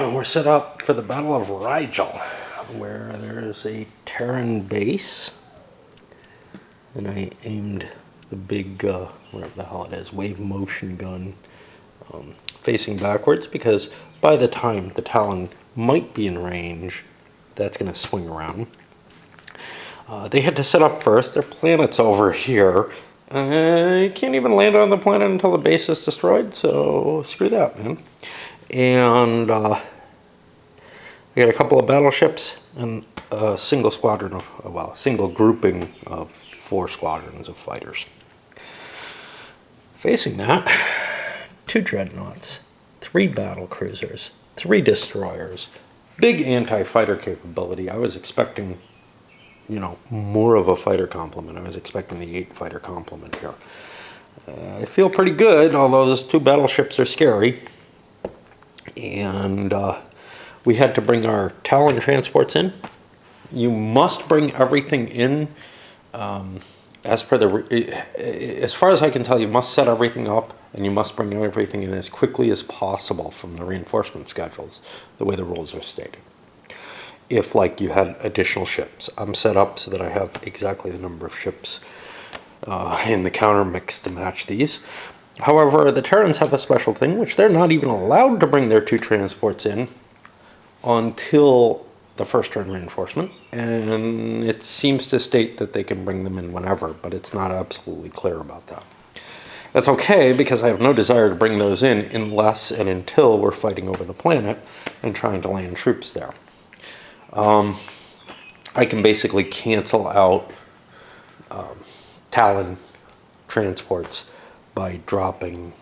we're set up for the Battle of Rigel, where there is a Talon base, and I aimed the big, whatever the hell it is, wave motion gun facing backwards, because by the time the Talon might be in range, that's going to swing around. They had to set up first. Their planet's over here. I can't even land on the planet until the base is destroyed, so screw that, man. And I got a couple of battleships and a single squadron of, well, a single grouping of 4 squadrons of fighters. Facing that, 2 dreadnoughts, 3 battle cruisers, 3 destroyers, big anti-fighter capability. I was expecting, you know, more of a fighter complement. I was expecting the 8 fighter complement here. I feel pretty good, although those 2 battleships are scary. And we had to bring our Talon transports in. You must bring everything in as per the, as far as I can tell, you must set everything up and you must bring everything in as quickly as possible from the reinforcement schedules, the way the rules are stated. If, like, you had additional ships. I'm set up so that I have exactly the number of ships in the counter mix to match these. However, the Terrans have a special thing, which they're not even allowed to bring their 2 transports in until the first turn reinforcement, and it seems to state that they can bring them in whenever, but it's not absolutely clear about that. That's okay, because I have no desire to bring those in unless and until we're fighting over the planet and trying to land troops there. I can basically cancel out Talon transports by dropping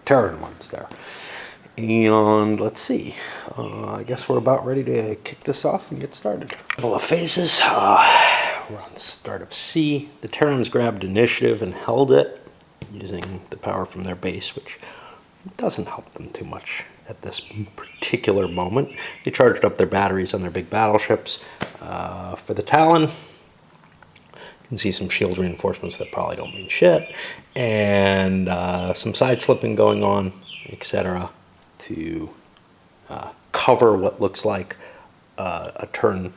Terran ones there. And let's see, I guess we're about ready to kick this off and get started. A couple of phases. We're on start of C. The Terrans grabbed initiative and held it using the power from their base, which doesn't help them too much at this particular moment. They charged up their batteries on their big battleships. For the Talon, you can see some shield reinforcements that probably don't mean shit, and some side slipping going on, etc., to cover what looks like a turn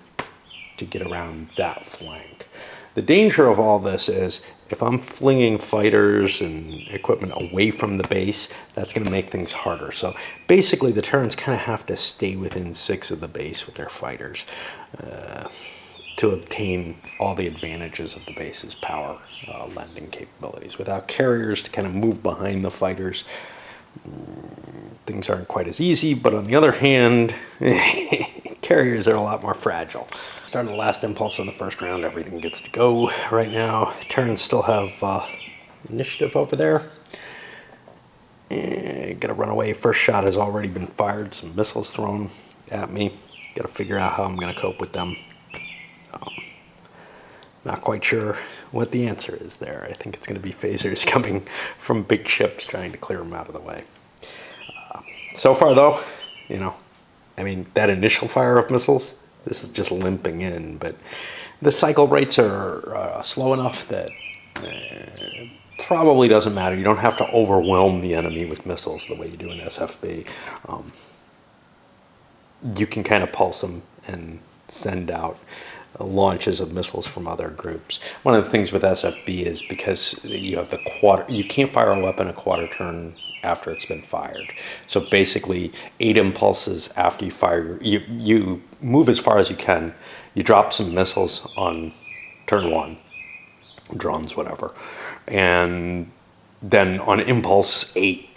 to get around that flank. The danger of all this is if I'm flinging fighters and equipment away from the base, that's going to make things harder. So basically the Terrans kind of have to stay within 6 of the base with their fighters to obtain all the advantages of the base's power lending capabilities. Without carriers to kind of move behind the fighters, things aren't quite as easy, but on the other hand, carriers are a lot more fragile. Starting the last impulse on the first round, everything gets to go right now. Terrans still have initiative over there. Gotta run away. First shot has already been fired. Some missiles thrown at me. Gotta figure out how I'm gonna cope with them. Not quite sure what the answer is there. I think it's going to be phasers coming from big ships trying to clear them out of the way. So far, though, you know, I mean, that initial fire of missiles, this is just limping in, but the cycle rates are slow enough that probably doesn't matter. You don't have to overwhelm the enemy with missiles the way you do in SFB. You can kind of pulse them and send out launches of missiles from other groups. One of the things with SFB is because you have the you can't fire a weapon a quarter turn after it's been fired. So basically 8 impulses after you fire, you move as far as you can, you drop some missiles on turn 1, drones, whatever, and then on impulse 8,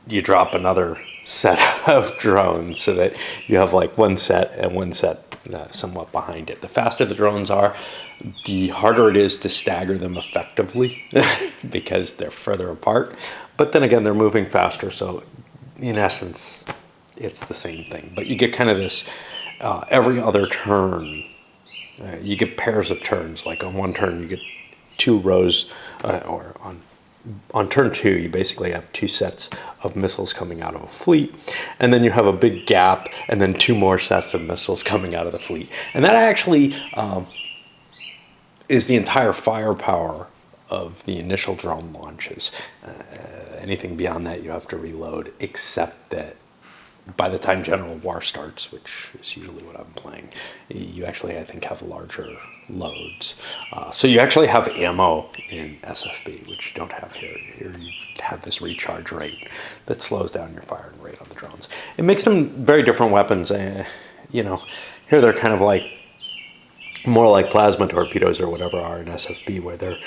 you drop another set of drones so that you have like one set and one set somewhat behind it. The faster the drones are, the harder it is to stagger them effectively because they're further apart. But then again, they're moving faster, so in essence, it's the same thing. But you get kind of this every other turn. You get pairs of turns. Like on one turn, you get 2 rows, or on turn 2, you basically have 2 sets of missiles coming out of a fleet, and then you have a big gap, and then 2 more sets of missiles coming out of the fleet. And that actually is the entire firepower of the initial drone launches. Anything beyond that, you have to reload, except that by the time General War starts, which is usually what I'm playing, you actually, I think, have larger loads. So you actually have ammo in SFB, which you don't have here. Here you have this recharge rate that slows down your firing rate on the drones. It makes them very different weapons. You know, here they're kind of like more like plasma torpedoes or whatever are in SFB, where they're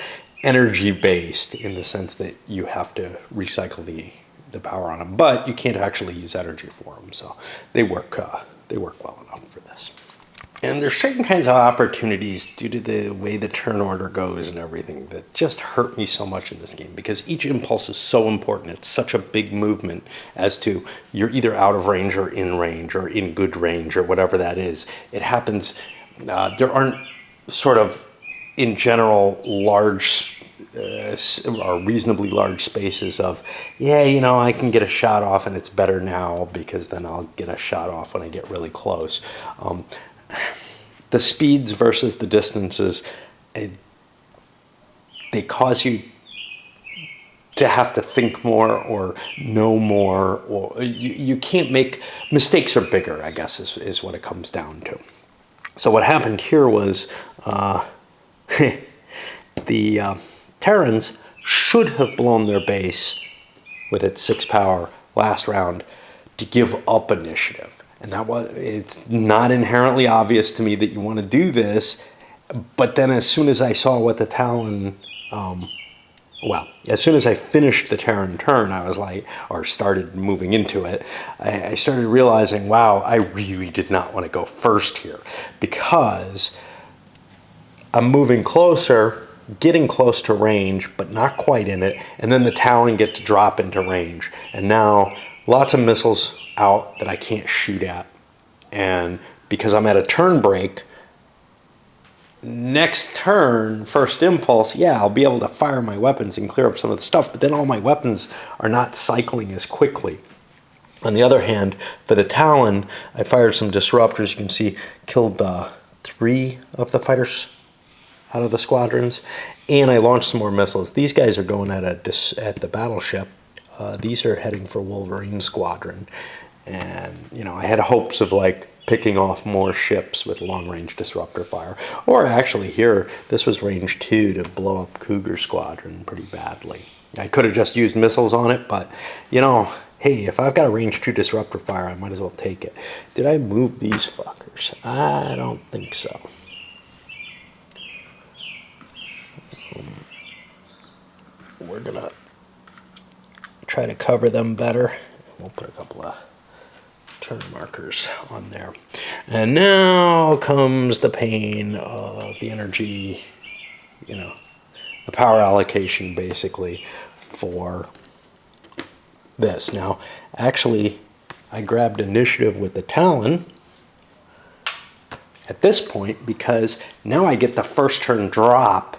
energy based in the sense that you have to recycle the power on them, but you can't actually use energy for them, so they work well enough for this. And there's certain kinds of opportunities due to the way the turn order goes and everything that just hurt me so much in this game, because each impulse is so important. It's such a big movement as to you're either out of range or in good range or whatever that is. It happens. There aren't sort of, in general, large or reasonably large spaces of, yeah, you know, I can get a shot off and it's better now because then I'll get a shot off when I get really close. The speeds versus the distances, they cause you to have to think more or know more, or you can't make mistakes are bigger, I guess is what it comes down to. So what happened here was the Terrans should have blown their base with its 6 power last round to give up initiative. And it's not inherently obvious to me that you want to do this, but then as soon as I saw what the Talon, as soon as I finished the Terran turn, I was like, or started moving into it, I started realizing, wow, I really did not want to go first here, because I'm moving closer, getting close to range, but not quite in it, and then the Talon get to drop into range. And now lots of missiles out that I can't shoot at. And because I'm at a turn break, next turn, first impulse, yeah, I'll be able to fire my weapons and clear up some of the stuff, but then all my weapons are not cycling as quickly. On the other hand, for the Talon, I fired some disruptors. You can see killed 3 of the fighters out of the squadrons, and I launched some more missiles. These guys are going at the battleship. These are heading for Wolverine Squadron, and you know, I had hopes of like picking off more ships with long-range disruptor fire, or actually here this was range 2 to blow up Cougar Squadron pretty badly. I could have just used missiles on it, but you know, hey, if I've got a range 2 disruptor fire, I might as well take it. Did I move these fuckers? I don't think so. We're gonna try to cover them better. We'll put a couple of turn markers on there. And now comes the pain of the energy, you know, the power allocation basically for this. Now, actually, I grabbed initiative with the Talon at this point because now I get the first turn drop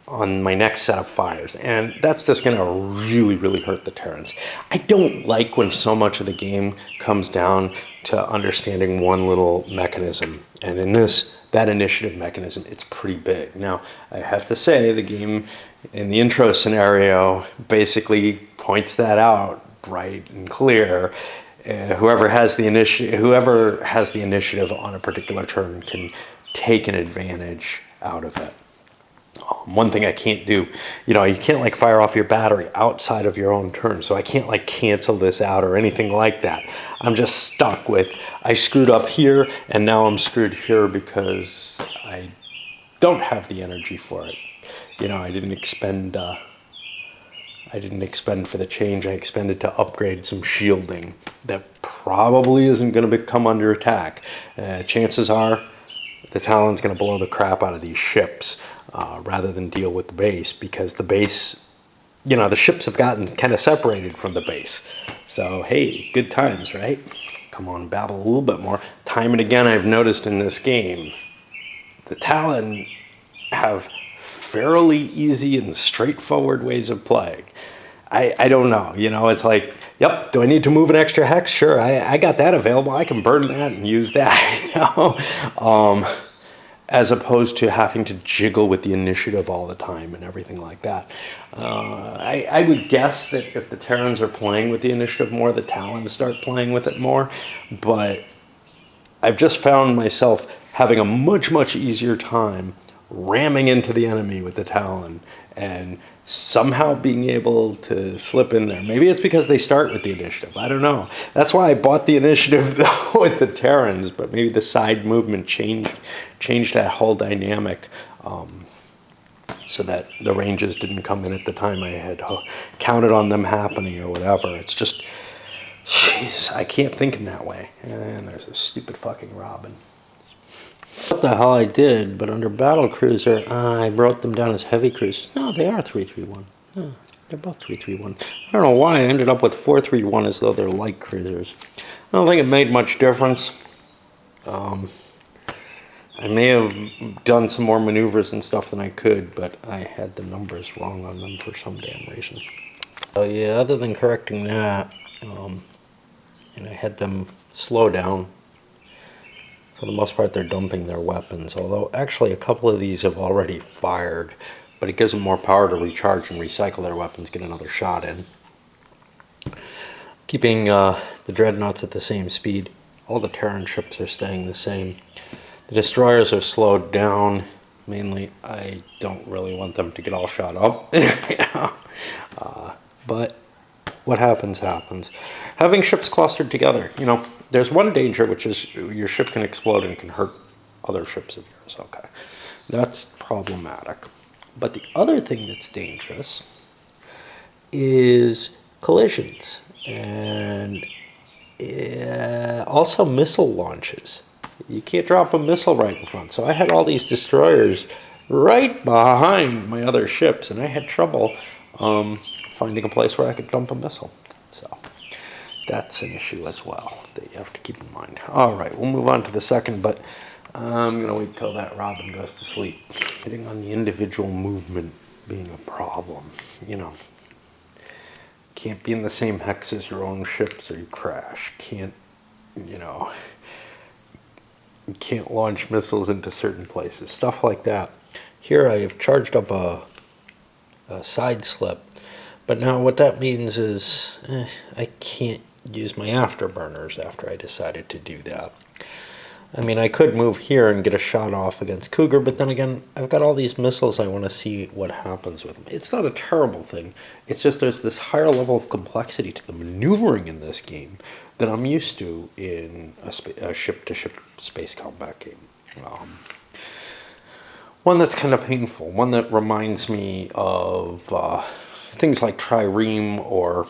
on my next set of fires, and that's just going to really, really hurt the Terrans. I don't like when so much of the game comes down to understanding one little mechanism, and in this, that initiative mechanism, it's pretty big. Now, I have to say, the game in the intro scenario basically points that out bright and clear. Whoever has the initiative on a particular turn can take an advantage out of it. One thing I can't do, you know, you can't like fire off your battery outside of your own turn, so I can't like cancel this out or anything like that. I'm just stuck with, I screwed up here and now I'm screwed here because I don't have the energy for it. You know, I didn't expend for the change. I expended to upgrade some shielding that probably isn't going to come under attack. Chances are the Talon's going to blow the crap out of these ships rather than deal with the base, because the base, you know, the ships have gotten kind of separated from the base. So, hey, good times, right? Come on, babble a little bit more. Time and again, I've noticed in this game, the Talon have fairly easy and straightforward ways of playing. I don't know, you know, it's like, yep, do I need to move an extra hex? Sure, I got that available. I can burn that and use that, you know. as opposed to having to jiggle with the initiative all the time and everything like that. I would guess that if the Terrans are playing with the initiative more, the Talons start playing with it more, but I've just found myself having a much easier time ramming into the enemy with the Talon and somehow being able to slip in there. Maybe it's because they start with the initiative. I don't know. That's why I bought the initiative with the Terrans, but maybe the side movement changed that whole dynamic, so that the ranges didn't come in at the time I had counted on them happening or whatever. It's just, jeez, I can't think in that way. And there's this stupid fucking Robin. What the hell I did, but under battle cruiser, I wrote them down as heavy cruisers. No, they are 331. No, they're both 331. I don't know why I ended up with 431 as though they're light cruisers. I don't think it made much difference. I may have done some more maneuvers and stuff than I could, but I had the numbers wrong on them for some damn reason. So yeah, other than correcting that, and I had them slow down. For the most part, they're dumping their weapons, although actually a couple of these have already fired, but it gives them more power to recharge and recycle their weapons, get another shot in. Keeping the dreadnoughts at the same speed. All the Terran ships are staying the same. The destroyers are slowed down. Mainly, I don't really want them to get all shot up. But what happens, happens. Having ships clustered together, there's one danger, which is your ship can explode and can hurt other ships of yours. Okay, that's problematic. But the other thing that's dangerous is collisions and also missile launches. You can't drop a missile right in front. So I had all these destroyers right behind my other ships, and I had trouble finding a place where I could dump a missile. So that's an issue as well that you have to keep in mind. All right, we'll move on to the second, but I'm going to wait till that Robin goes to sleep. Hitting on the individual movement being a problem, Can't be in the same hex as your own ships or you crash. Can't, you can't launch missiles into certain places. Stuff like that. Here I have charged up a side slip. But now what that means is I can't use my afterburners after I decided to do that. I mean, I could move here and get a shot off against Cougar, but then again, I've got all these missiles. I want to see what happens with them. It's not a terrible thing. It's just there's this higher level of complexity to the maneuvering in this game than I'm used to in a ship-to-ship space combat game. One that's kind of painful. One that reminds me of things like Trireme or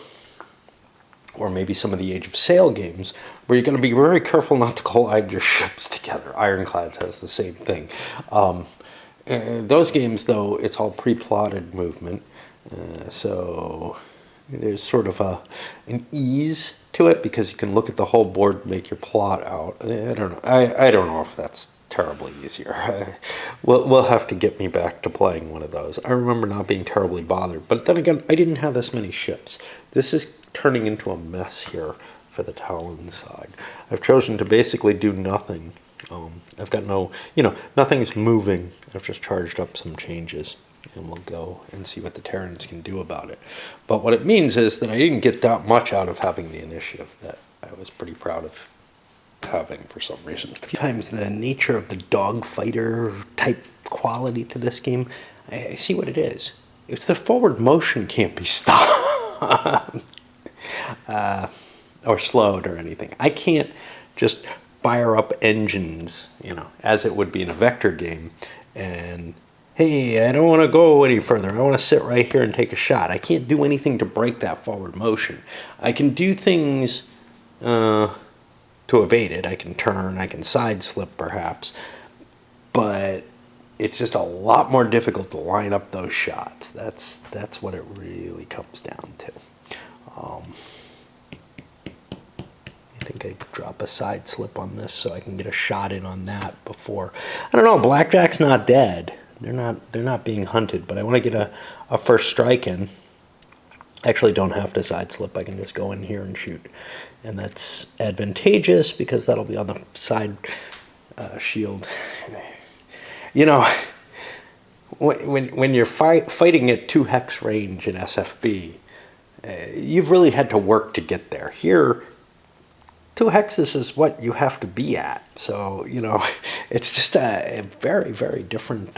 maybe some of the Age of Sail games, where you're going to be very careful not to collide your ships together. Ironclads has the same thing. In those games, though, it's all pre-plotted movement, so there's sort of an ease to it because you can look at the whole board and make your plot out. I don't know. I don't know if that's terribly easier. We'll have to get me back to playing one of those. I remember not being terribly bothered, but then again, I didn't have this many ships. This is turning into a mess here for the Talon side. I've chosen to basically do nothing. I've got nothing's moving. I've just charged up some changes, and we'll go and see what the Terrans can do about it. But what it means is that I didn't get that much out of having the initiative that I was pretty proud of having for some reason. A few times the nature of the dogfighter type quality to this game, I see what it is. It's the forward motion can't be stopped. Or slowed or anything. I can't just fire up engines, as it would be in a vector game, and hey, I don't want to go any further. I want to sit right here and take a shot. I can't do anything to break that forward motion. I can do things to evade it. I can turn, I can side slip perhaps, but it's just a lot more difficult to line up those shots. That's what it really comes down to. I think I drop a side slip on this so I can get a shot in on that before. I don't know, Blackjack's not dead. They're not being hunted, but I want to get a first strike in. I actually don't have to side slip. I can just go in here and shoot. And that's advantageous because that'll be on the side shield. You know, when you're fighting at 2 hex range in SFB, you've really had to work to get there. Here, 2 hexes is what you have to be at. So, you know, it's just a very, very different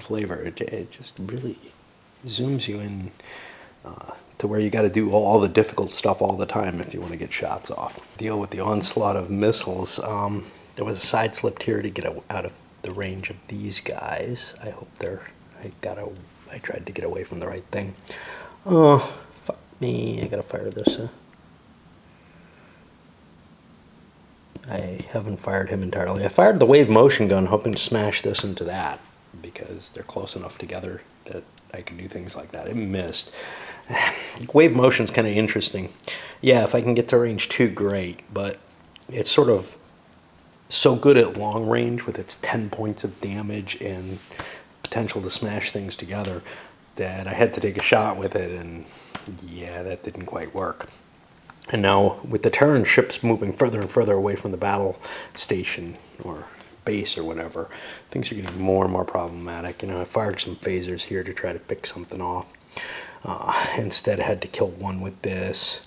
flavor. It just really zooms you in to where you got to do all the difficult stuff all the time if you want to get shots off. Deal with the onslaught of missiles. There was a side slipped here to get out of the range of these guys. I hope I tried to get away from the right thing. Oh, fuck me. I gotta fire this. I haven't fired him entirely. I fired the wave motion gun hoping to smash this into that because they're close enough together that I can do things like that. It missed. Wave motion's kind of interesting. Yeah, if I can get to range 2, great, but it's sort of so good at long range with its 10 points of damage and potential to smash things together that I had to take a shot with it, and yeah, that didn't quite work. And now with the Terran ships moving further and further away from the battle station or base or whatever, things are getting more and more problematic. You know, I fired some phasers here to try to pick something off. Instead I had to kill one with this.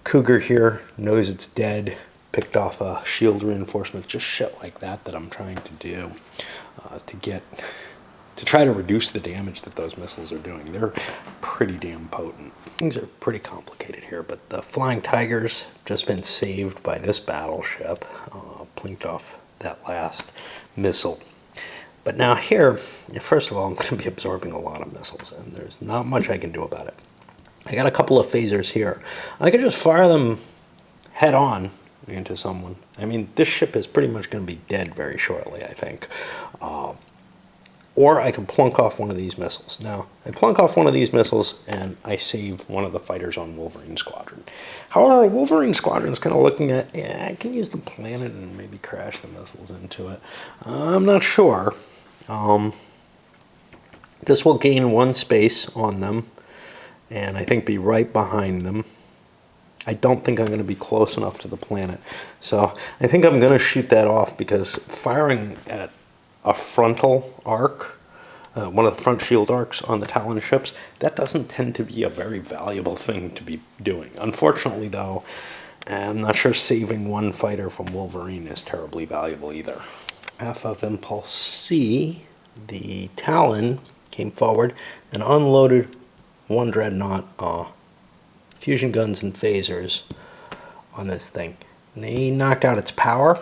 Cougar here knows it's dead, picked off a shield reinforcement, just shit like that I'm trying to do to try to reduce the damage that those missiles are doing. They're pretty damn potent. Things are pretty complicated here, but the Flying Tiger's just been saved by this battleship, plinked off that last missile. But now here, first of all, I'm going to be absorbing a lot of missiles, and there's not much I can do about it. I got a couple of phasers here. I could just fire them head on into someone. I mean, this ship is pretty much going to be dead very shortly, I think. Or I can plunk off one of these missiles. Now, I plunk off one of these missiles, and I save one of the fighters on Wolverine Squadron. However, Wolverine Squadron is kind of looking at, yeah, I can use the planet and maybe crash the missiles into it. I'm not sure. This will gain 1 space on them, and I think be right behind them. I don't think I'm going to be close enough to the planet. So I think I'm going to shoot that off, because firing at a frontal arc, one of the front shield arcs on the Talon ships, that doesn't tend to be a very valuable thing to be doing. Unfortunately, though, I'm not sure saving 1 fighter from Wolverine is terribly valuable either. Half of Impulse C, the Talon came forward and unloaded 1 dreadnought fusion guns and phasers on this thing. And they knocked out its power,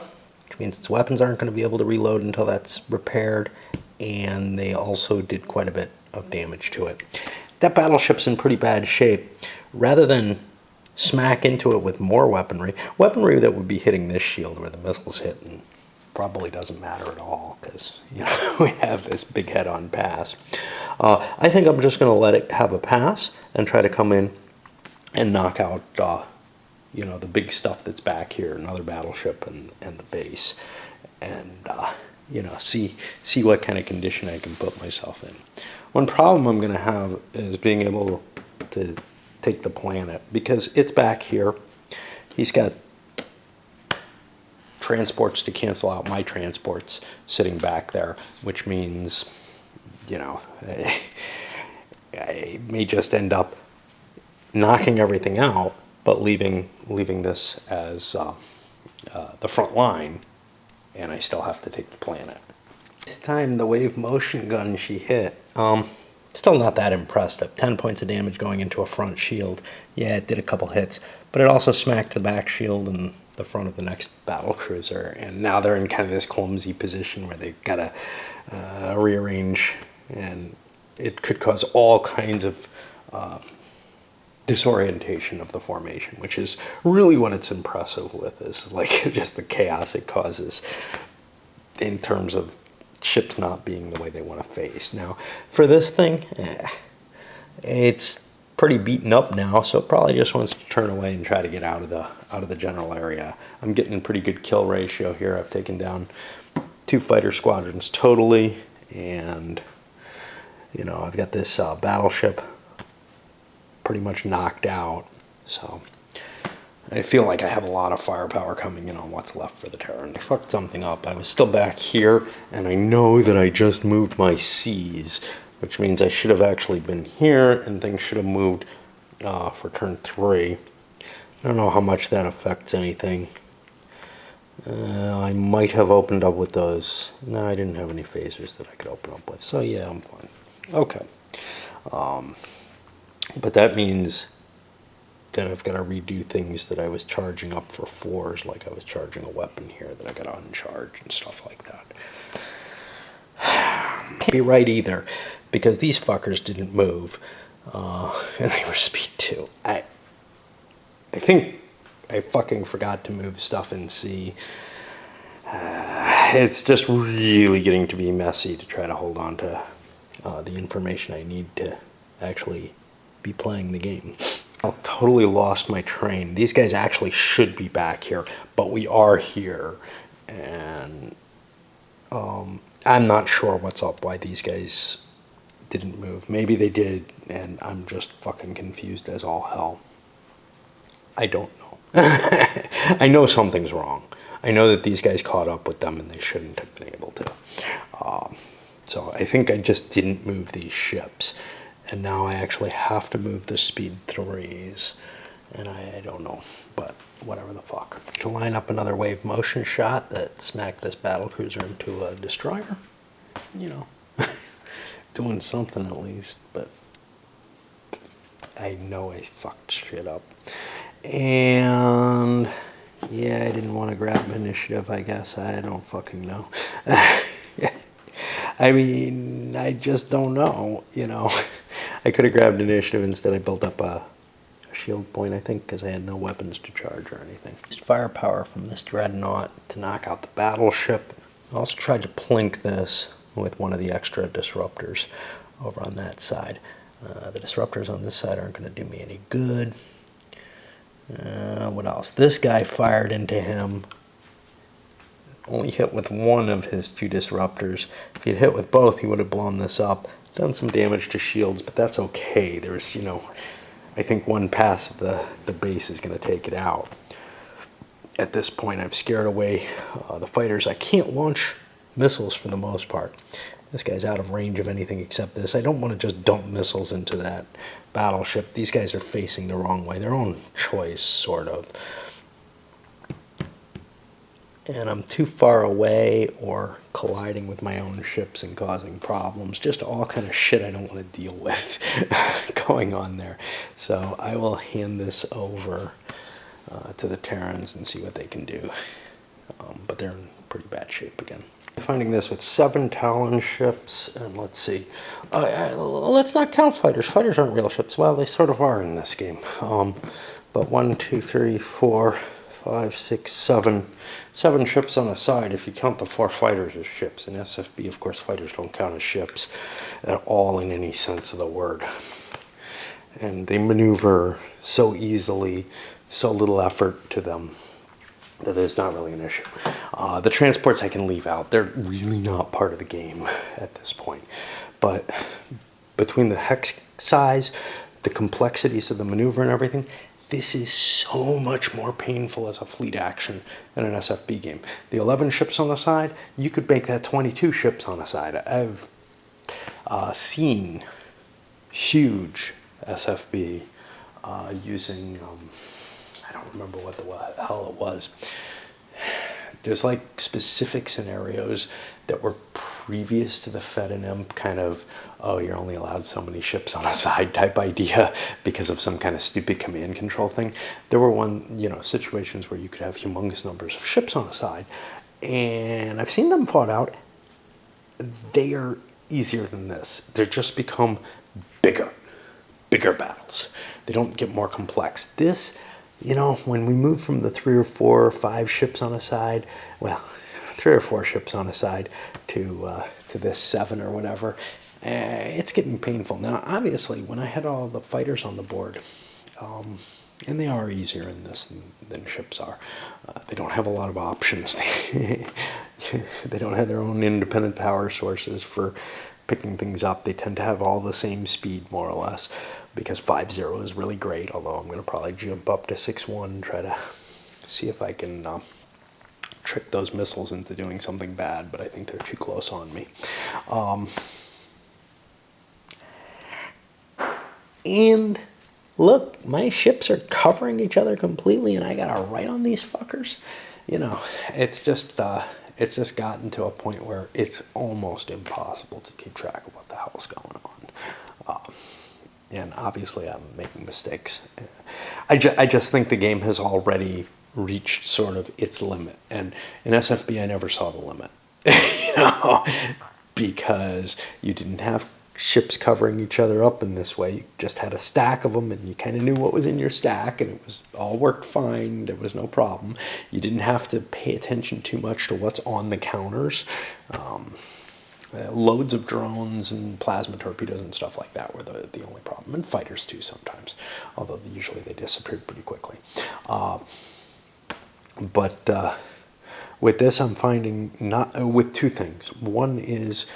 which means its weapons aren't going to be able to reload until that's repaired, and they also did quite a bit of damage to it. That battleship's in pretty bad shape. Rather than smack into it with more weaponry that would be hitting this shield where the missiles hit, and probably doesn't matter at all because, you know, we have this big head-on pass. I think I'm just going to let it have a pass and try to come in and knock out you know, the big stuff that's back here, another battleship and the base, and you know, see what kind of condition I can put myself in. One problem I'm going to have is being able to take the planet, because it's back here. He's got transports to cancel out my transports sitting back there, which means, you know, I may just end up knocking everything out, but leaving this as the front line, and I still have to take the planet. This time the wave motion gun she hit, still not that impressive. 10 points of damage going into a front shield. Yeah, it did a couple hits, but it also smacked the back shield and the front of the next battle cruiser, and now they're in kind of this clumsy position where they've got to rearrange, and it could cause all kinds of disorientation of the formation, which is really what it's impressive with, is like just the chaos it causes in terms of ships not being the way they want to face. Now, for this thing, it's pretty beaten up now, so it probably just wants to turn away and try to get out of the general area. I'm getting a pretty good kill ratio here. I've taken down 2 fighter squadrons totally, and you know, I've got this battleship pretty much knocked out. So I feel like I have a lot of firepower coming in on what's left for the Terran. I fucked something up. I was still back here, and I know that I just moved my C's, which means I should have actually been here, and things should have moved for turn 3. I don't know how much that affects anything. I might have opened up with those. No, I didn't have any phasers that I could open up with. So yeah, I'm fine. Okay. But that means that I've got to redo things that I was charging up for 4s, like I was charging a weapon here that I got to uncharge and stuff like that. Can't be right either, because these fuckers didn't move, and they were speed 2. I think I fucking forgot to move stuff in C. It's just really getting to be messy to try to hold on to the information I need to actually be playing the game. I totally lost my train. These guys actually should be back here, but we are here, and I'm not sure what's up, why these guys didn't move. Maybe they did, and I'm just fucking confused as all hell. I don't know. I know something's wrong. I know that these guys caught up with them and they shouldn't have been able to. So I think I just didn't move these ships. And now I actually have to move the speed 3s. And I don't know, but whatever the fuck. To line up another wave motion shot that smacked this battlecruiser into a destroyer. You know, doing something at least, but I know I fucked shit up. And yeah, I didn't want to grab initiative, I guess. I don't fucking know. I mean, I just don't know, you know. I could have grabbed initiative. Instead I built up a shield point, I think, because I had no weapons to charge or anything. Just firepower from this dreadnought to knock out the battleship. I also tried to plink this with one of the extra disruptors over on that side. The disruptors on this side aren't going to do me any good. What else? This guy fired into him. Only hit with one of his 2 disruptors. If he'd hit with both, he would have blown this up. Done some damage to shields, but that's okay. There's, you know, I think one pass of the base is going to take it out. At this point, I've scared away the fighters. I can't launch missiles for the most part. This guy's out of range of anything except this. I don't want to just dump missiles into that battleship. These guys are facing the wrong way. Their own choice, sort of. And I'm too far away or colliding with my own ships and causing problems. Just all kind of shit I don't want to deal with going on there. So I will hand this over to the Terrans and see what they can do. But they're in pretty bad shape again. Finding this with 7 Talon ships, and let's see. Let's not count fighters. Fighters aren't real ships. Well, they sort of are in this game. But 1, 2, 3, 4, 5, 6, 7. 7 ships on a side if you count the 4 fighters as ships. In SFB, of course, fighters don't count as ships at all in any sense of the word. And they maneuver so easily, so little effort to them, that there's not really an issue. The transports I can leave out. They're really not part of the game at this point. But between the hex size, the complexities of the maneuver and everything, this is so much more painful as a fleet action than an SFB game. The 11 ships on the side, you could make that 22 ships on the side. I've seen huge SFB using, I don't remember what the hell it was. There's like specific scenarios that were previous to the Fed and Imp kind of, oh, you're only allowed so many ships on a side type idea because of some kind of stupid command control thing. There were situations where you could have humongous numbers of ships on a side, and I've seen them fought out. They are easier than this. They're just become bigger battles. They don't get more complex. This, when we move from the 3 or 4 or 5 ships on a side, well, 3 or 4 ships on a side to this 7 or whatever, it's getting painful. Now, obviously, when I had all the fighters on the board, and they are easier in this than ships are, they don't have a lot of options. They don't have their own independent power sources for picking things up. They tend to have all the same speed, more or less. because 5-0 is really great, although I'm going to probably jump up to 6-1 and try to see if I can trick those missiles into doing something bad, but I think they're too close on me. And look, my ships are covering each other completely, and I gotta write on these fuckers. You know, it's just gotten to a point where it's almost impossible to keep track of what the hell is going on. And obviously, I'm making mistakes. I just think the game has already reached sort of its limit, and in SFB, I never saw the limit. You know, because you didn't have ships covering each other up in this way. You just had a stack of them, and you kind of knew what was in your stack, and it was all worked fine. There was no problem. You didn't have to pay attention too much to what's on the counters. Loads of drones and plasma torpedoes and stuff like that were the only problem, and fighters too sometimes, although usually they disappeared pretty quickly. But with this, I'm finding with two things. One is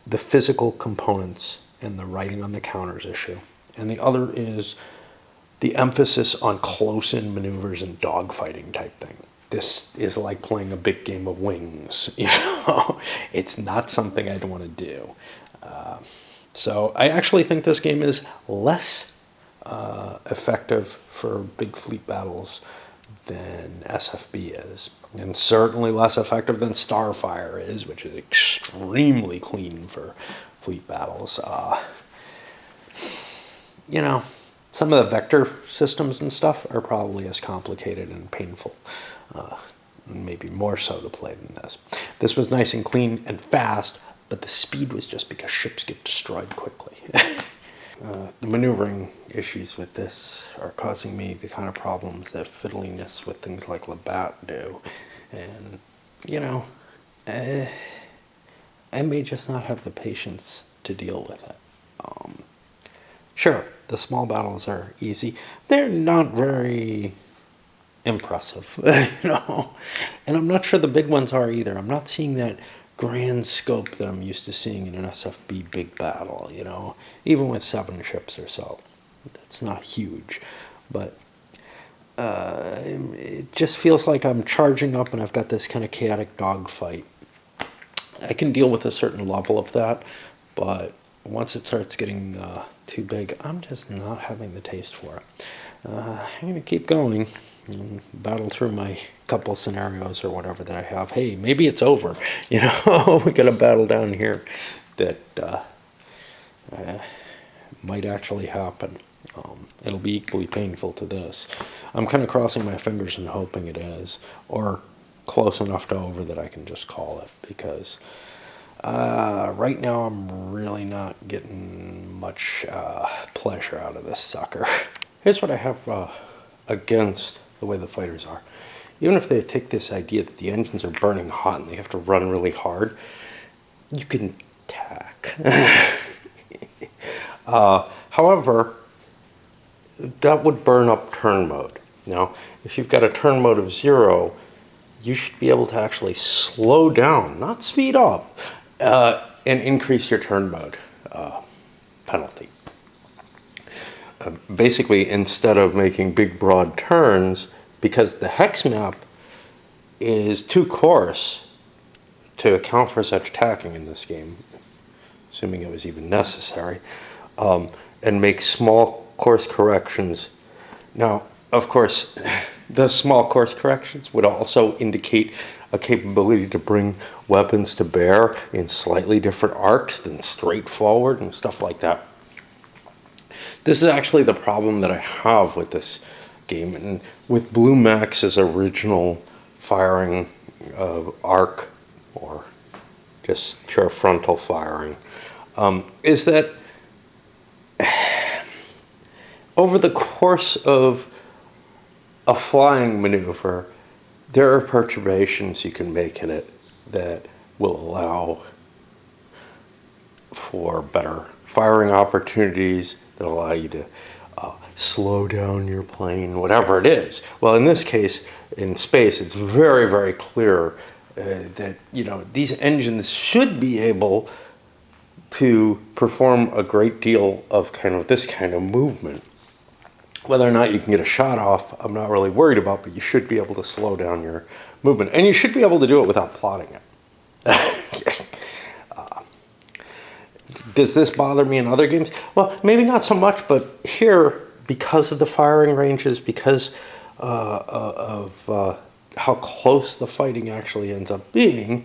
the physical components and the writing on the counters issue. And the other is the emphasis on close-in maneuvers and dogfighting type thing. This is like playing a big game of wings. You know, it's not something I'd want to do. So I actually think this game is less effective for big fleet battles than SFB is, and certainly less effective than Starfire is, which is extremely clean for fleet battles. You know, some of the vector systems and stuff are probably as complicated and painful, maybe more so to play than this. This was nice and clean and fast, but the speed was just because ships get destroyed quickly. The maneuvering issues with this are causing me the kind of problems that fiddliness with things like Labatt do. And, you know, I may just not have the patience to deal with it. Sure, the small battles are easy. They're not very impressive, you know. And I'm not sure the big ones are either. I'm not seeing that grand scope that I'm used to seeing in an SFB big battle, you know, even with 7 ships or so. It's not huge, but it just feels like I'm charging up and I've got this kind of chaotic dogfight. I can deal with a certain level of that, but once it starts getting too big, I'm just not having the taste for it. I'm going to keep going and battle through my couple scenarios or whatever that I have. Hey, maybe it's over. You know, we got a battle down here that might actually happen. It'll be equally painful to this. I'm kind of crossing my fingers and hoping it is, or close enough to over that I can just call it, because right now I'm really not getting much pleasure out of this sucker. Here's what I have against the way the fighters are. Even if they take this idea that the engines are burning hot and they have to run really hard, you can tack. However, that would burn up turn mode. Now, if you've got a turn mode of 0, you should be able to actually slow down, not speed up, and increase your turn mode penalty. Basically, instead of making big broad turns, because the hex map is too coarse to account for such tacking in this game, assuming it was even necessary, and make small course corrections. Now, of course, the small course corrections would also indicate a capability to bring weapons to bear in slightly different arcs than straight forward and stuff like that. This is actually the problem that I have with this game, and with Blue Max's original firing arc, or just pure frontal firing, is that over the course of a flying maneuver, there are perturbations you can make in it that will allow for better firing opportunities, that allow you to slow down your plane, whatever it is. Well, in this case, in space, it's very, very clear that, you know, these engines should be able to perform a great deal of kind of this kind of movement. Whether or not you can get a shot off, I'm not really worried about, but you should be able to slow down your movement. And you should be able to do it without plotting it. Does this bother me in other games? Well, maybe not so much, but here, because of the firing ranges, because of how close the fighting actually ends up being,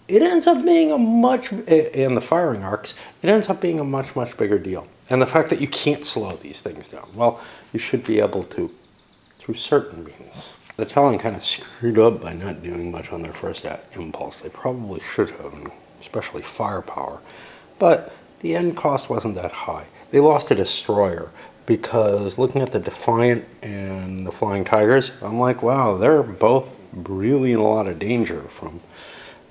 it ends up being a much, in the firing arcs, it ends up being a much, much bigger deal. And the fact that you can't slow these things down, well, you should be able to through certain means. The Talon kind of screwed up by not doing much on their first impulse. They probably should have, especially firepower. But the end cost wasn't that high. They lost a destroyer because looking at the Defiant and the Flying Tigers, I'm like, wow, they're both really in a lot of danger from,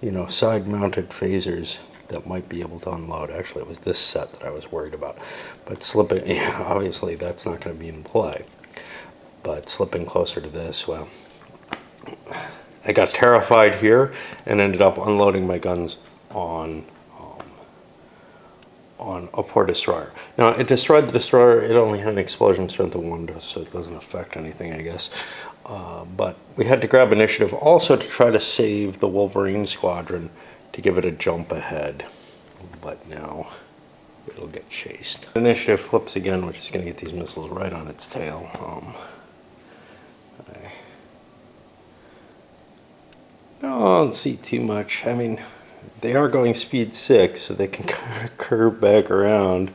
you know, side-mounted phasers that might be able to unload. Actually, it was this set that I was worried about. But slipping, yeah, obviously that's not going to be in play. But slipping closer to this, well, I got terrified here and ended up unloading my guns on a poor destroyer. Now, it destroyed the destroyer. It only had an explosion strength of 1, so it doesn't affect anything, I guess. But we had to grab initiative also to try to save the Wolverine squadron to give it a jump ahead. But now it'll get chased. Initiative flips again, which is going to get these missiles right on its tail. I don't see too much. I mean, they are going speed 6, so they can kind of curve back around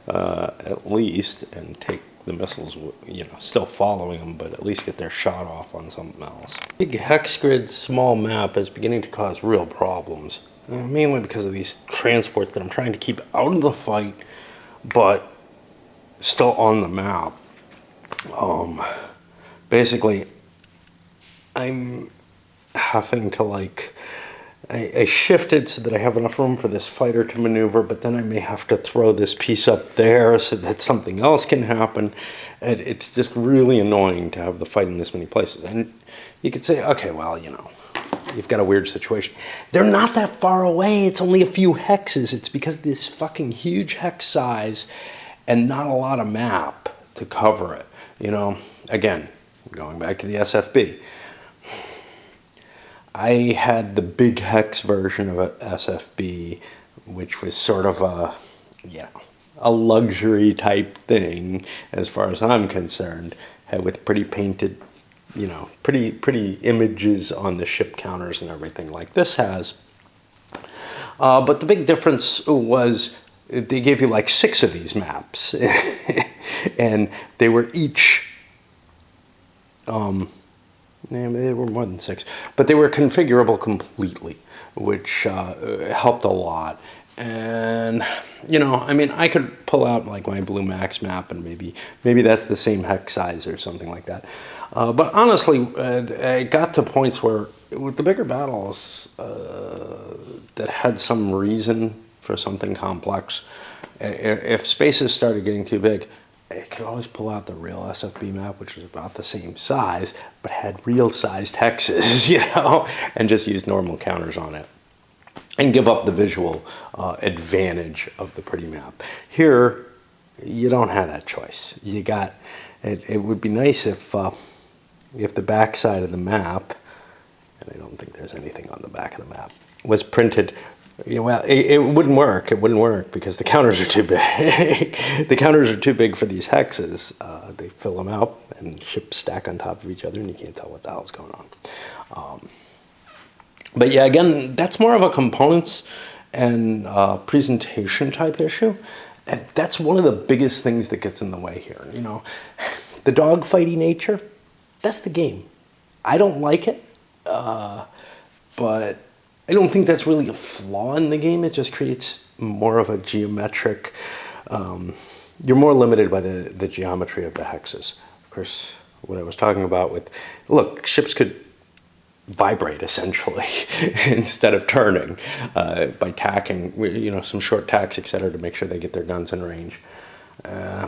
at least and take the missiles, you know, still following them, but at least get their shot off on something else. Big hex grid, small map is beginning to cause real problems, mainly because of these transports that I'm trying to keep out of the fight, but still on the map. Basically, I'm having to like, I shifted so that I have enough room for this fighter to maneuver, but then I may have to throw this piece up there so that something else can happen. And it's just really annoying to have the fight in this many places. And you could say, okay, well, you know, you've got a weird situation. They're not that far away. It's only a few hexes. It's because of this fucking huge hex size and not a lot of map to cover it. You know, again, going back to the SFB. I had the big hex version of a SFB, which was sort of a, you know, a luxury type thing as far as I'm concerned, with pretty painted, you know, pretty images on the ship counters and everything like this has. But the big difference was they gave you like 6 of these maps, and they were each. They were more than 6, but they were configurable completely, which helped a lot. And, you know, I mean, I could pull out like my Blue Max map and maybe that's the same hex size or something like that. But honestly, I got to points where with the bigger battles that had some reason for something complex, if spaces started getting too big, I could always pull out the real SFB map, which was about the same size, but had real-sized hexes, you know, and just use normal counters on it, and give up the visual advantage of the pretty map. Here, you don't have that choice. You got it. It would be nice if the back side of the map, and I don't think there's anything on the back of the map, was printed. Yeah, well, it wouldn't work. It wouldn't work because the counters are too big. The counters are too big for these hexes. They fill them out and ships stack on top of each other, and you can't tell what the hell's going on. But yeah, again, that's more of a components and presentation type issue. And that's one of the biggest things that gets in the way here. You know, the dogfighty nature, that's the game. I don't like it, but I don't think that's really a flaw in the game. It just creates more of a geometric, you're more limited by the geometry of the hexes. Of course, what I was talking about with, look, ships could vibrate essentially instead of turning by tacking, you know, some short tacks, etc., to make sure they get their guns in range. Yeah,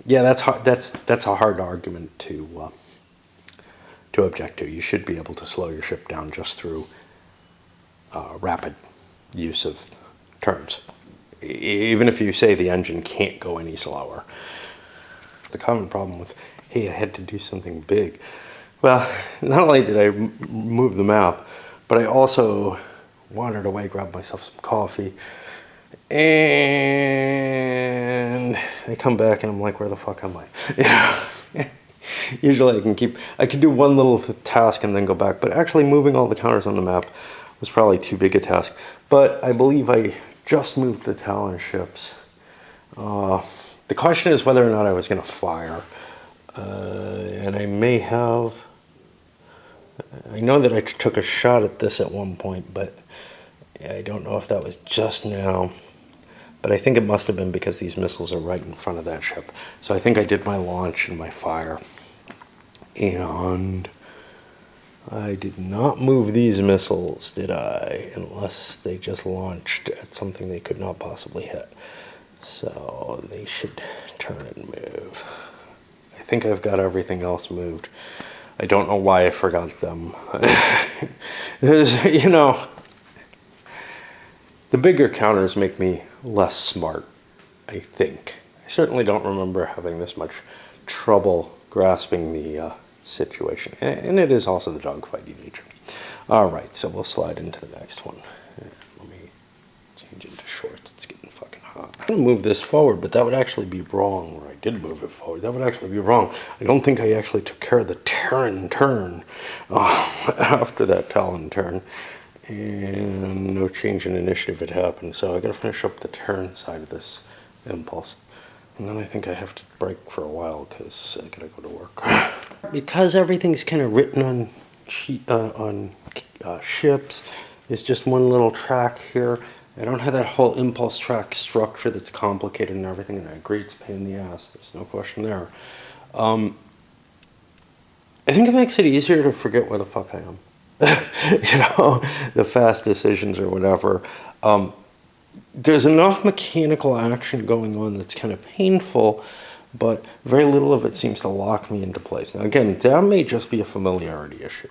that's hard. That's a hard argument to object to. You should be able to slow your ship down just through rapid use of turns. even if you say the engine can't go any slower. The common problem with, hey, I had to do something big. Well, not only did I move the map, but I also wandered away, grabbed myself some coffee, and I come back and I'm like, where the fuck am I? Usually I can do one little task and then go back, but actually moving all the counters on the map was probably too big a task. But I believe I just moved the Talon ships. The question is whether or not I was going to fire. And I may have. I know that I took a shot at this at one point, but I don't know if that was just now. But I think it must have been because these missiles are right in front of that ship. So I think I did my launch and my fire. And I did not move these missiles, did I? Unless they just launched at something they could not possibly hit. So they should turn and move. I think I've got everything else moved. I don't know why I forgot them. You know, the bigger counters make me less smart, I think. I certainly don't remember having this much trouble grasping the situation. And it is also the dogfighting nature. All right, so we'll slide into the next one. Let me change into shorts. It's getting fucking hot. I'm going to move this forward, but that would actually be wrong. Or I did move it forward. That would actually be wrong. I don't think I actually took care of the Terran turn after that Talon turn. And no change in initiative had happened. So I got to finish up the Terran side of this impulse. And then I think I have to break for a while because I gotta go to work. Because everything's kind of written on ships, there's just one little track here. I don't have that whole impulse track structure that's complicated and everything, and I agree it's a pain in the ass. There's no question there. I think it makes it easier to forget where the fuck I am. You know, the fast decisions or whatever. There's enough mechanical action going on that's kind of painful, but very little of it seems to lock me into place. Now, again, that may just be a familiarity issue.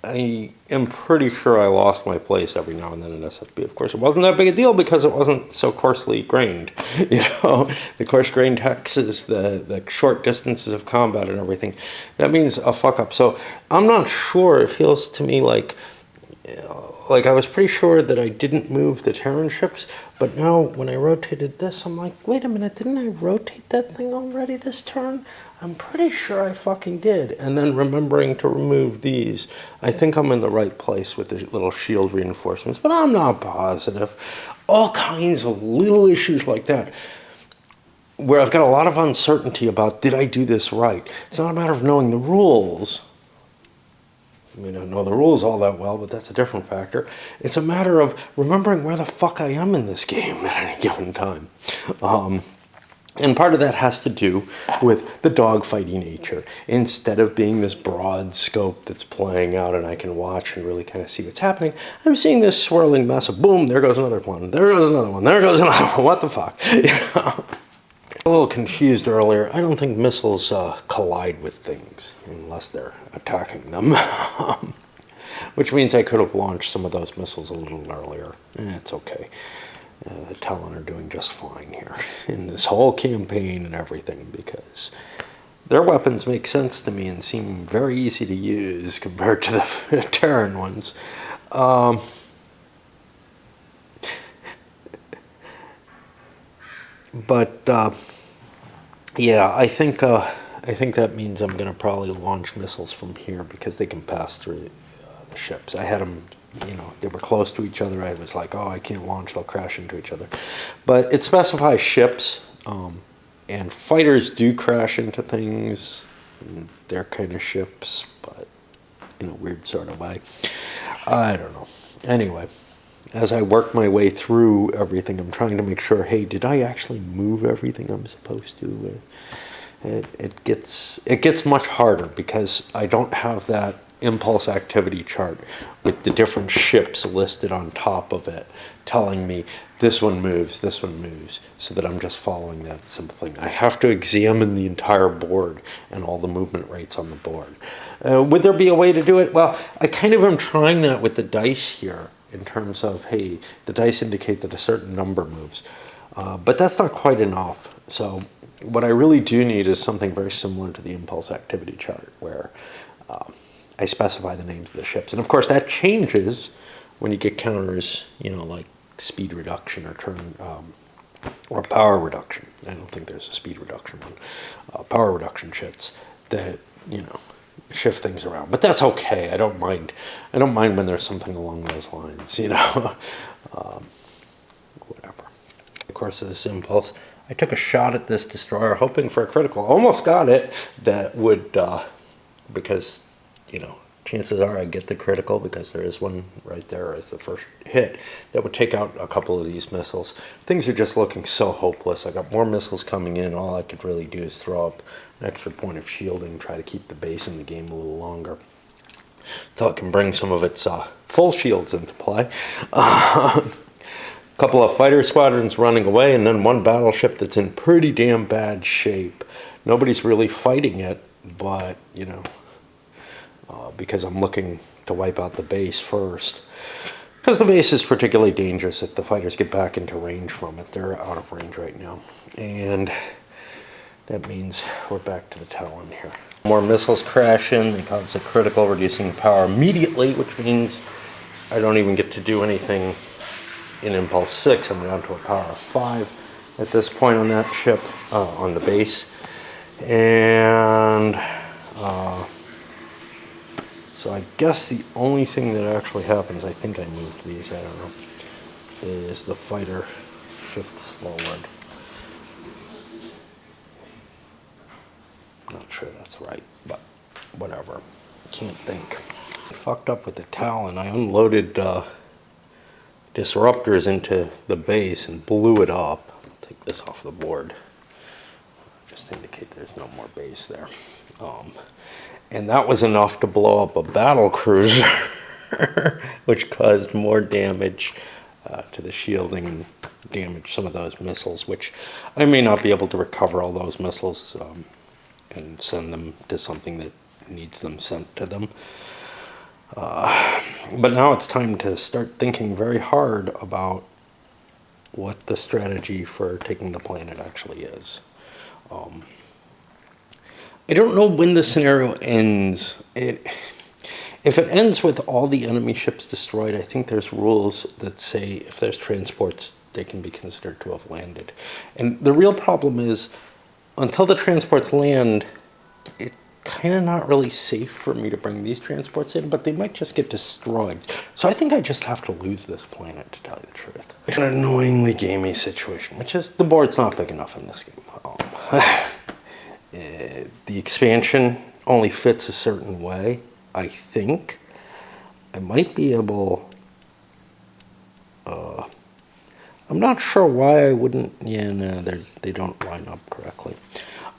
I am pretty sure I lost my place every now and then in SFB. Of course, it wasn't that big a deal because it wasn't so coarsely grained. You know, the coarse grained hexes, the short distances of combat and everything. That means a fuck up. So I'm not sure. It feels to me like I was pretty sure that I didn't move the Terran ships, but now when I rotated this, I'm like, wait a minute, didn't I rotate that thing already this turn? I'm pretty sure I fucking did. And then remembering to remove these, I think I'm in the right place with the little shield reinforcements, but I'm not positive. All kinds of little issues like that, where I've got a lot of uncertainty about, did I do this right? It's not a matter of knowing the rules. I mean, I don't know the rules all that well, but that's a different factor. It's a matter of remembering where the fuck I am in this game at any given time. And part of that has to do with the dogfighting nature. Instead of being this broad scope that's playing out and I can watch and really kind of see what's happening, I'm seeing this swirling mess of boom, there goes another one, there goes another one, there goes another one, what the fuck? You know? A little confused earlier. I don't think missiles collide with things unless they're attacking them. Which means I could have launched some of those missiles a little earlier. It's okay. The Talon are doing just fine here in this whole campaign and everything, because their weapons make sense to me and seem very easy to use compared to the Terran ones. Yeah, I think that means I'm going to probably launch missiles from here because they can pass through the ships. I had them, you know, they were close to each other. I was like, oh, I can't launch, they'll crash into each other. But it specifies ships, and fighters do crash into things. And they're kind of ships, but in a weird sort of way. I don't know. Anyway, as I work my way through everything, I'm trying to make sure, hey, did I actually move everything I'm supposed to? It gets much harder because I don't have that impulse activity chart with the different ships listed on top of it telling me this one moves, so that I'm just following that simple thing. I have to examine the entire board and all the movement rates on the board. Would there be a way to do it? Well, I kind of am trying that with the dice here. in terms of, hey, the dice indicate that a certain number moves. But that's not quite enough. So what I really do need is something very similar to the impulse activity chart, where I specify the names of the ships. And of course that changes when you get counters, like speed reduction or turn or power reduction. I don't think there's a speed reduction one. Power reduction shits that, shift things around. But that's okay. I don't mind. I don't mind when there's something along those lines, whatever. Of course, this impulse, I took a shot at this destroyer hoping for a critical. Almost got it. That would, because, chances are I get the critical, because there is one right there as the first hit that would take out a couple of these missiles. Things are just looking so hopeless. I got more missiles coming in. All I could really do is throw up an extra point of shielding, try to keep the base in the game a little longer, until it can bring some of its full shields into play. A couple of fighter squadrons running away, and then one battleship that's in pretty damn bad shape. Nobody's really fighting it, but, because I'm looking to wipe out the base first. Because the base is particularly dangerous if the fighters get back into range from it. They're out of range right now. And that means we're back to the Talon here. More missiles crash in. They cause a critical, reducing power immediately, which means I don't even get to do anything in Impulse 6. I'm down to a power of 5 at this point on that ship, on the base. And so I guess the only thing that actually happens, I think I moved these, I don't know, is the fighter shifts forward. Not sure that's right, but whatever. Can't think. I fucked up with the Talon. I unloaded disruptors into the base and blew it up. I'll take this off the board. Just indicate there's no more base there. And that was enough to blow up a battle cruiser, which caused more damage to the shielding and damaged some of those missiles, which I may not be able to recover all those missiles and send them to something that needs them sent to them. But now it's time to start thinking very hard about what the strategy for taking the planet actually is. I don't know when the scenario ends. If it ends with all the enemy ships destroyed, I think there's rules that say if there's transports, they can be considered to have landed. And the real problem is, until the transports land, it's kind of not really safe for me to bring these transports in, but they might just get destroyed. So I think I just have to lose this planet, to tell you the truth. It's an annoyingly gamey situation, which is the board's not big enough in this game. The expansion only fits a certain way, I think. I might be able... I'm not sure why I wouldn't... Yeah, no, they don't line up correctly.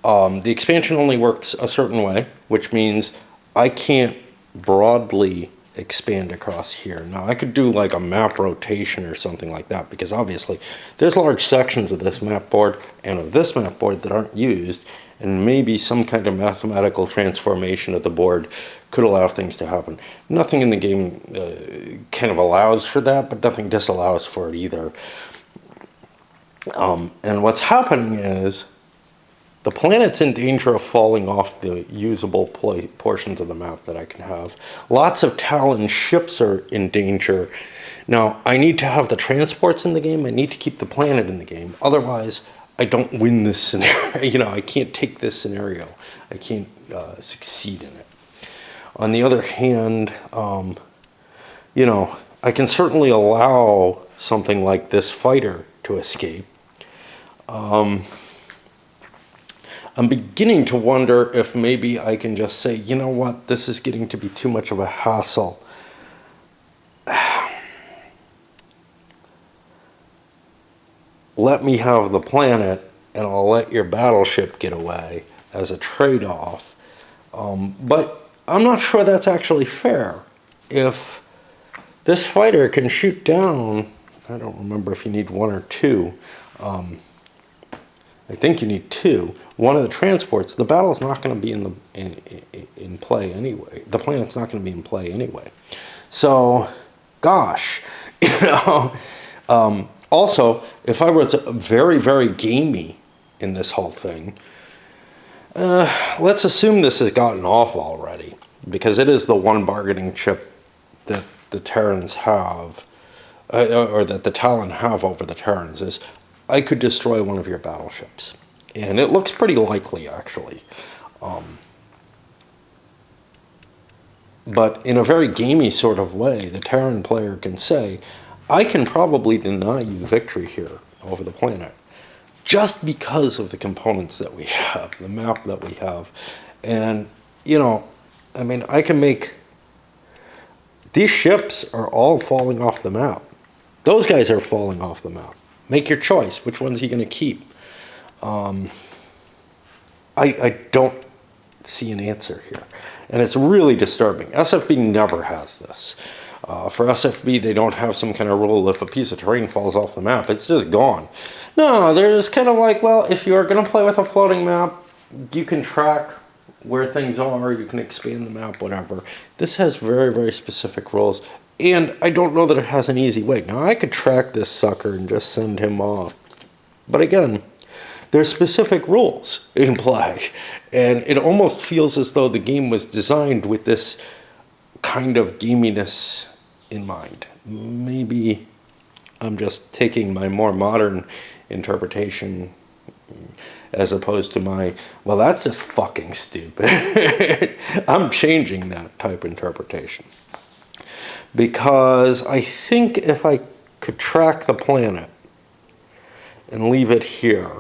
The expansion only works a certain way, which means I can't broadly expand across here. Now, I could do like a map rotation or something like that, because obviously there's large sections of this map board and of this map board that aren't used, and maybe some kind of mathematical transformation of the board could allow things to happen. Nothing in the game kind of allows for that, but nothing disallows for it either. And what's happening is the planet's in danger of falling off the usable portions of the map that I can have. Lots of Talon ships are in danger. Now, I need to have the transports in the game. I need to keep the planet in the game. Otherwise, I don't win this scenario. I can't take this scenario. I can't succeed in it. On the other hand, I can certainly allow something like this fighter to escape. I'm beginning to wonder if maybe I can just say, you know what, this is getting to be too much of a hassle. Let me have the planet, and I'll let your battleship get away as a trade-off. But I'm not sure that's actually fair. If this fighter can shoot down, I don't remember if you need one or two. I think you need two. One of the transports, the battle's not going to be in play anyway. The planet's not going to be in play anyway. So, gosh, You know? Also, if I was very, very gamey in this whole thing, let's assume this has gotten off already, because it is the one bargaining chip that the Terrans have, or that the Talon have over the Terrans, is I could destroy one of your battleships. And it looks pretty likely, actually. But in a very gamey sort of way, the Terran player can say, I can probably deny you victory here over the planet just because of the components that we have, the map that we have. And, you know, I mean, I can make... These ships are all falling off the map. Those guys are falling off the map. Make your choice. Which ones are you going to keep? I don't see an answer here. And it's really disturbing. SFB never has this. For SFB, they don't have some kind of rule if a piece of terrain falls off the map, it's just gone. No, there's kind of like, well, if you're going to play with a floating map, you can track where things are, you can expand the map, whatever. This has very, very specific rules. And I don't know that it has an easy way. Now, I could track this sucker and just send him off. But again, there's specific rules in play. And it almost feels as though the game was designed with this kind of gaminess in mind. Maybe I'm just taking my more modern interpretation as opposed to my, well, that's just fucking stupid. I'm changing that type interpretation. Because I think if I could track the planet and leave it here,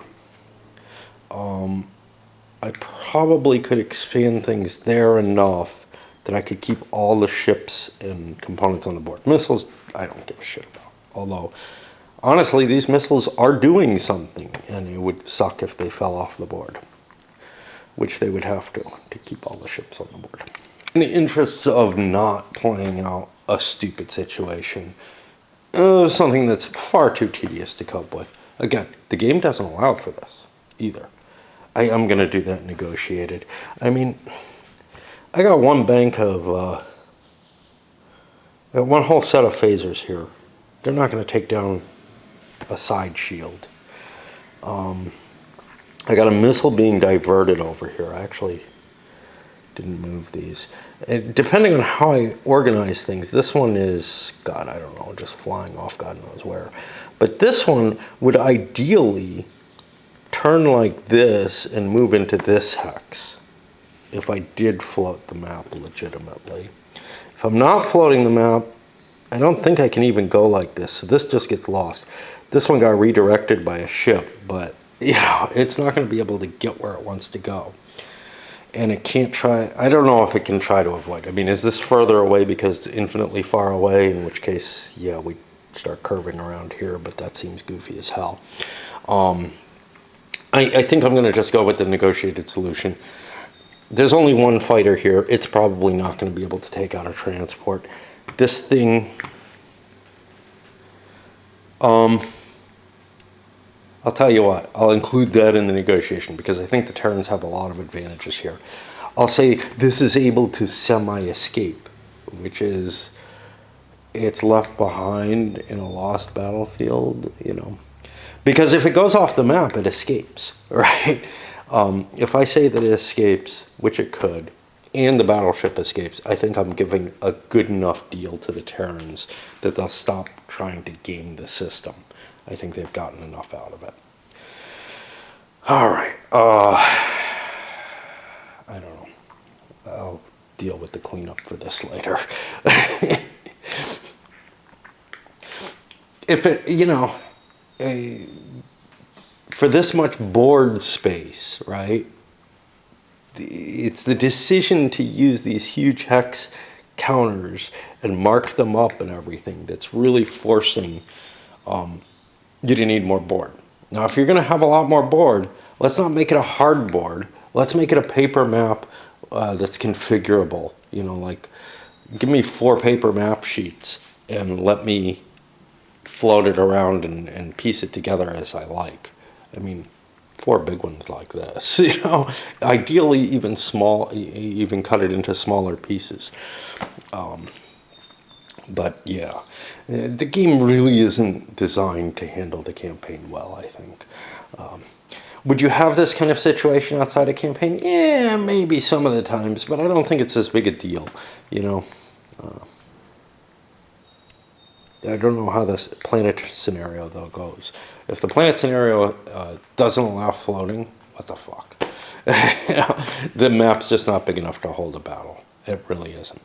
I probably could expand things there enough that I could keep all the ships and components on the board. Missiles, I don't give a shit about. Although, honestly, these missiles are doing something, and it would suck if they fell off the board, which they would have to keep all the ships on the board. In the interests of not playing out a stupid situation, something that's far too tedious to cope with. Again, the game doesn't allow for this either. I am going to do that negotiated. I mean, I got one bank of, one whole set of phasers here. They're not going to take down a side shield. I got a missile being diverted over here. I actually didn't move these. And depending on how I organize things, this one is, God, I don't know, just flying off God knows where. But this one would ideally turn like this and move into this hex if I did float the map legitimately. If I'm not floating the map, I don't think I can even go like this, so this just gets lost. This one got redirected by a ship, but you know, it's not going to be able to get where it wants to go. And it can't try, I don't know if it can try to avoid. I mean, is this further away because it's infinitely far away, in which case, yeah, we start curving around here, but that seems goofy as hell. I think I'm going to just go with the negotiated solution. There's only one fighter here. It's probably not going to be able to take out a transport. This thing, I'll tell you what, I'll include that in the negotiation because I think the Terrans have a lot of advantages here. I'll say this is able to semi-escape, which is it's left behind in a lost battlefield, you know. Because if it goes off the map, it escapes, right? If I say that it escapes, which it could, and the battleship escapes, I think I'm giving a good enough deal to the Terrans that they'll stop trying to game the system. I think they've gotten enough out of it. All right. I don't know. I'll deal with the cleanup for this later. If it, you know, for this much board space, right? It's the decision to use these huge hex counters and mark them up and everything that's really forcing you to need more board. Now, if you're going to have a lot more board, let's not make it a hard board. Let's make it a paper map that's configurable. You know, like, give me 4 paper map sheets and let me float it around and piece it together as I like. I mean, 4 big ones like this, you know. Ideally, even small, even cut it into smaller pieces. But yeah, the game really isn't designed to handle the campaign well, I think. Would you have this kind of situation outside a campaign? Yeah, maybe some of the times, but I don't think it's as big a deal, you know. I don't know how this planet scenario, though, goes. If the planet scenario doesn't allow floating, what the fuck? You know, the map's just not big enough to hold a battle. It really isn't.